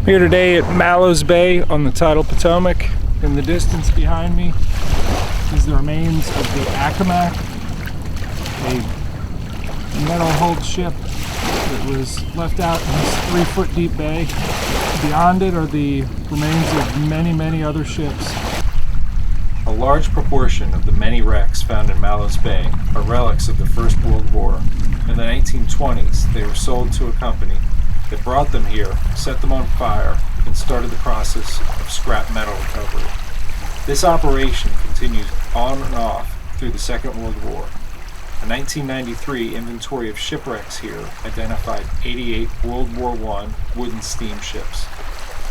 Here today at Mallow's Bay on the tidal Potomac. In the distance behind me is the remains of the Accomac, a metal-hulled ship that was left out in this 3-foot deep bay. Beyond it are the remains of many, many other ships. A large proportion of the many wrecks found in Mallow's Bay are relics of the First World War. In the 1920s, they were sold to a company that brought them here, set them on fire, and started the process of scrap metal recovery. This operation continues on and off through the Second World War. A 1993 inventory of shipwrecks here identified 88 World War I wooden steamships.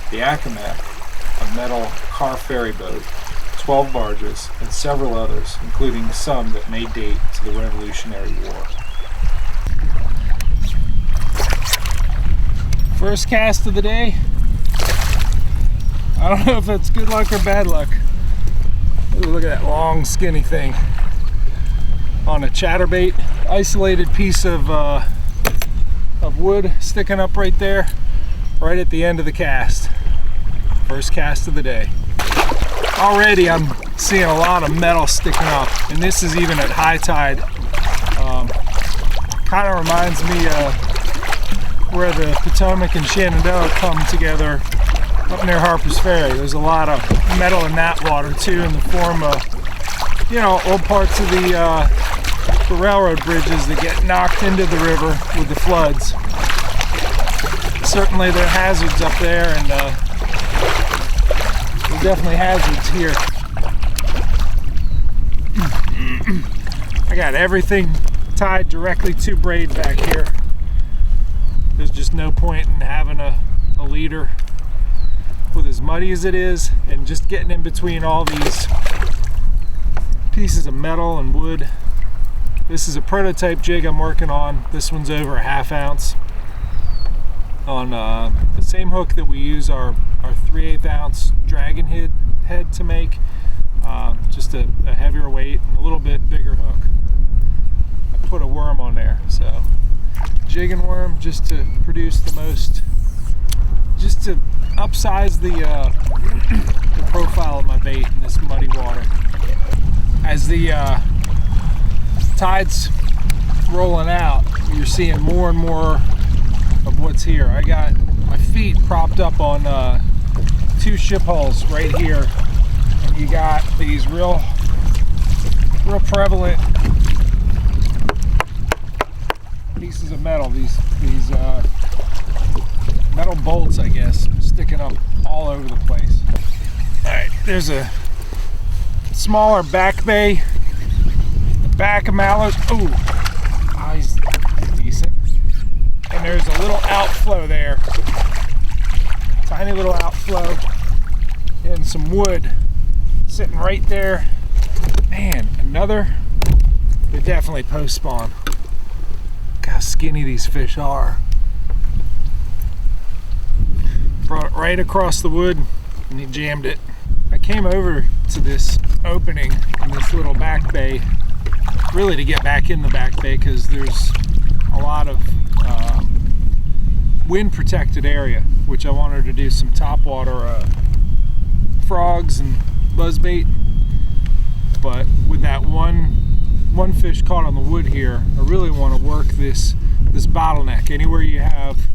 The Accomac, a metal car ferry boat, 12 barges, and several others, including some that may date to the Revolutionary War. First cast of the day. I don't know if it's good luck or bad luck. Ooh, look at that long skinny thing on a chatterbait. Isolated piece of wood sticking up right there, right at the end of the cast. First cast of the day. Already I'm seeing a lot of metal sticking up, and this is even at high tide. Kind of reminds me where the Potomac and Shenandoah come together up near Harper's Ferry. There's a lot of metal in that water too, in the form of, you know, old parts of the railroad bridges that get knocked into the river with the floods. Certainly there are hazards up there, and there's definitely hazards here. I got everything tied directly to braid back here. There's just no point in having a leader with as muddy as it is and just getting in between all these pieces of metal and wood. This is a prototype jig I'm working on. This one's over a 1/2 ounce on the same hook that we use our 3/8 ounce dragon head to make. Just a heavier weight and a little bit bigger hook. I put a worm on there, so jig and worm just to produce the most, just to upsize the profile of my bait in this muddy water. As the tide's rolling out, you're seeing more and more of what's here. I got my feet propped up on 2 ship hulls right here, and you got these real prevalent pieces of metal, these metal bolts, I guess, sticking up all over the place. Alright, there's a smaller back bay, the back of Mallow. Ooh, oh, he's decent. And there's a little outflow there, tiny little outflow, and some wood sitting right there. Man, another. They definitely post spawn. Look how skinny these fish are. Brought it right across the wood and he jammed it. I came over to this opening in this little back bay, really to get back in the back bay, because there's a lot of wind protected area, which I wanted to do some topwater frogs and buzzbait. But with that one fish caught on the wood here, I really want to work this bottleneck. Anywhere you have,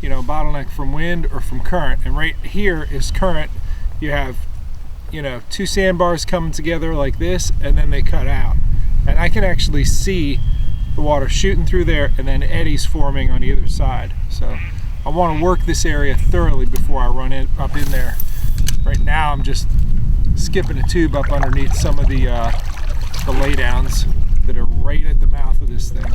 you know, bottleneck from wind or from current, and right here is current. You have, you know, 2 sandbars coming together like this, and then they cut out, and I can actually see the water shooting through there and then eddies forming on either side. So I want to work this area thoroughly before I run up in there. Right now I'm just skipping a tube up underneath some of the laydowns that are right at the mouth of this thing.